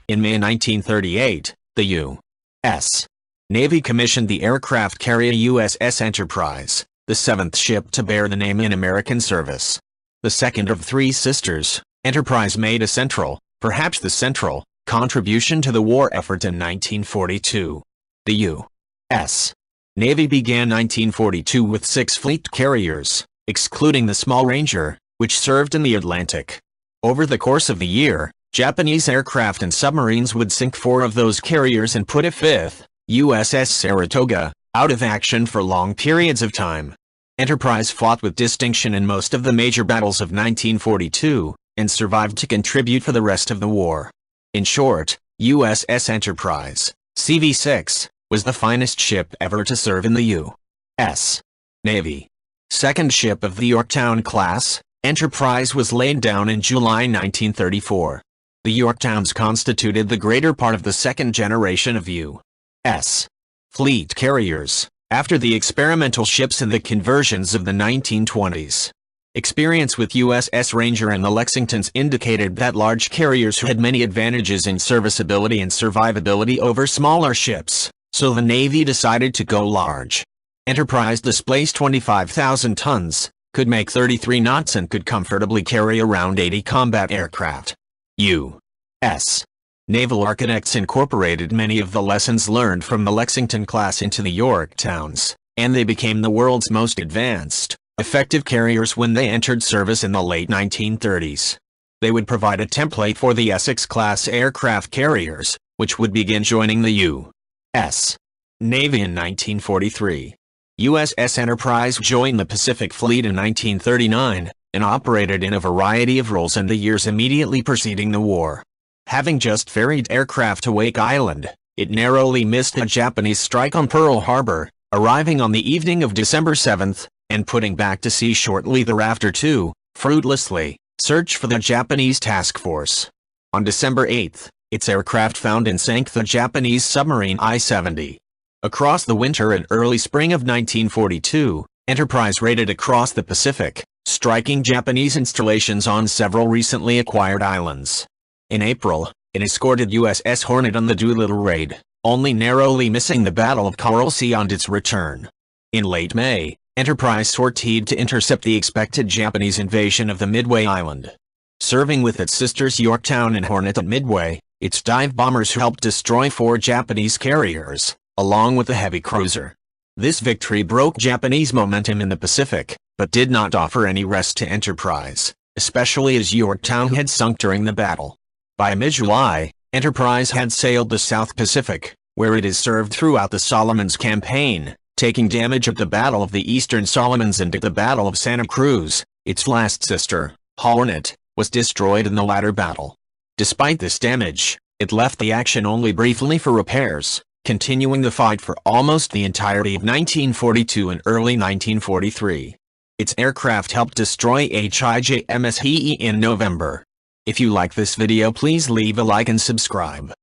In May 1938, the U.S. Navy commissioned the aircraft carrier USS Enterprise, the seventh ship to bear the name in American service. The second of three sisters, Enterprise made a central, perhaps the central, contribution to the war effort in 1942. The U.S. Navy began 1942 with 6 fleet carriers, excluding the small Ranger, which served in the Atlantic. Over the course of the year, Japanese aircraft and submarines would sink 4 of those carriers and put a 5th, USS Saratoga, out of action for long periods of time. Enterprise fought with distinction in most of the major battles of 1942, and survived to contribute for the rest of the war. In short, USS Enterprise, CV-6, was the finest ship ever to serve in the U.S. Navy. Second ship of the Yorktown class, Enterprise was laid down in July 1934. The Yorktowns constituted the greater part of the second generation of U.S. fleet carriers, after the experimental ships and the conversions of the 1920s. Experience with USS Ranger and the Lexingtons indicated that large carriers had many advantages in serviceability and survivability over smaller ships, so the Navy decided to go large. Enterprise displaced 25,000 tons, could make 33 knots and could comfortably carry around 80 combat aircraft. U.S. Naval architects incorporated many of the lessons learned from the Lexington class into the Yorktowns, and they became the world's most advanced, effective carriers when they entered service in the late 1930s. They would provide a template for the Essex-class aircraft carriers, which would begin joining the U.S. Navy in 1943. USS Enterprise joined the Pacific Fleet in 1939, and operated in a variety of roles in the years immediately preceding the war. Having just ferried aircraft to Wake Island, it narrowly missed a Japanese strike on Pearl Harbor, arriving on the evening of December 7, and putting back to sea shortly thereafter to, fruitlessly, search for the Japanese task force. On December 8, its aircraft found and sank the Japanese submarine I-70. Across the winter and early spring of 1942, Enterprise raided across the Pacific, striking Japanese installations on several recently acquired islands. In April, it escorted USS Hornet on the Doolittle raid, only narrowly missing the Battle of Coral Sea on its return. In late May, Enterprise sortied to intercept the expected Japanese invasion of the Midway Island. Serving with its sisters Yorktown and Hornet at Midway, its dive bombers helped destroy 4 Japanese carriers, along with a heavy cruiser. This victory broke Japanese momentum in the Pacific, but did not offer any rest to Enterprise, especially as Yorktown had sunk during the battle. By mid-July, Enterprise had sailed the South Pacific, where it is served throughout the Solomons campaign, taking damage at the Battle of the Eastern Solomons and at the Battle of Santa Cruz. Its last sister, Hornet, was destroyed in the latter battle. Despite this damage, it left the action only briefly for repairs, continuing the fight for almost the entirety of 1942 and early 1943. Its aircraft helped destroy HIJMS Hee in November. If you like this video, please leave a like and subscribe.